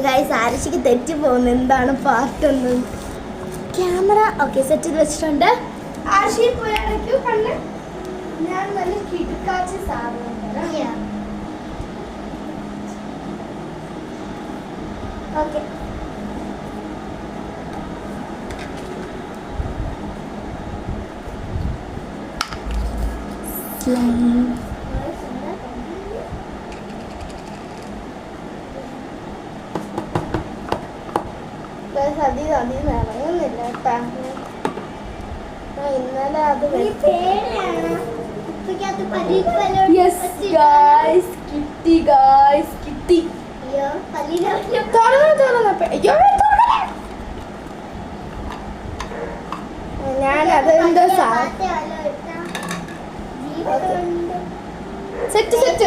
Guys ആരശിക്ക് തെറ്റി പോകുന്നു എന്താണ് പാർട്ടൊന്ന്. ക്യാമറ ഓക്കെ സെറ്റ് ചെയ്ത് വെച്ചിട്ടുണ്ട്. ആരശി പോയി അടയ്ക്കൂ കണ്ണ്. ഞാൻ നല്ല കിടുക്കാച്ച സാധനം തരാം. ഓക്കെ ഇറങ്ങുന്നില്ല കേട്ടാ. ഇന്നലെ അത് കിട്ടി ഗായ്സ് കിട്ടി. ഞാൻ അതെന്താ സെറ്റ് സെറ്റ്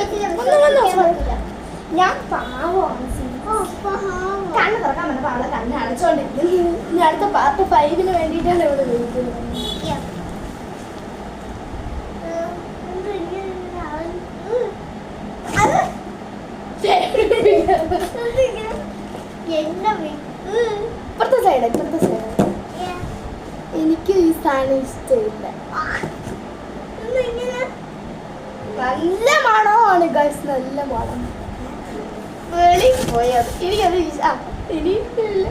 ഞാൻ പാവമാണ്. കണ്ണ് തുറക്കാൻ പറ്റുന്ന പാവളെ കണ്ണ് അടച്ചോണ്ടിരിക്കുന്നു. ഇനി അടുത്ത പാർട്ട് 5 വേണ്ടിയിട്ടാണ് ഇവിടെ വിളിക്കുന്നത്. ഇപ്പുറത്തെ സൈഡ് എനിക്ക് ഈ സാധനം ഇഷ്ടമില്ല. നല്ല മണമാണ് ഗൈസ്, നല്ല മണം. വെളി പോയത് എനിക്കത് ഇനിയില്ല.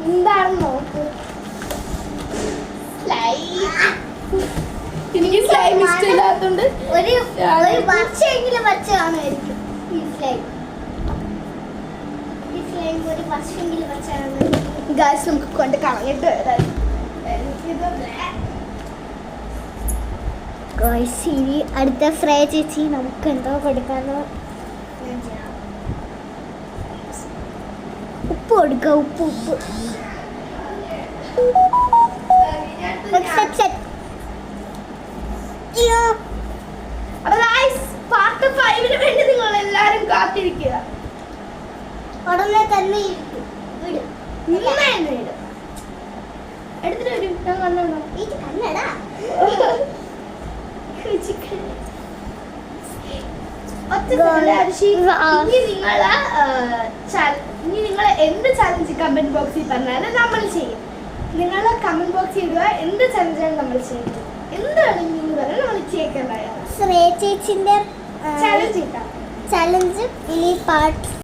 എന്താണ് നോക്ക്. എനിക്ക് സ്ലൈം ഇഷ്ടമില്ലാത്തോണ്ട് ഒരു വർഷമെങ്കിലും വച്ചാണായിരിക്കും ഈ സ്ലൈം. ഒരു വർഷമെങ്കിലും വച്ചാണ് ഗായ്സ് നമുക്ക് കൊണ്ട് കളഞ്ഞിട്ട് വരാം. ഇനി അടുത്ത ഫ്രൈ ചേച്ചി നമുക്ക് എന്തോ കൊടുക്കാന്ന്. ഉപ്പ് കൊടുക്ക. ഉപ്പ് പാർട്ട് 5 വേണ്ടി നിങ്ങൾ എല്ലാരും കാത്തിരിക്കുക. ഉടനെ തന്നെ എടുത്തിട്ട് വരും. ഞാൻ കണ്ണോടാ കണ്ണടാ. ഇനി നിങ്ങൾ എന്ത് ചലഞ്ച് കമന്റ് ബോക്സിൽ പറഞ്ഞാലും നമ്മൾ ചെയ്യും. നിങ്ങളെ കമന്റ് ബോക്സിൽ ഇടുക. എന്ത് ചലഞ്ചാണ് നമ്മൾ ചെയ്യുന്നത്, എന്താണെങ്കിൽ പറഞ്ഞാൽ നമ്മൾ ചെയ്യിക്കാൻ ചലഞ്ച് ഇനി പാർട്ട്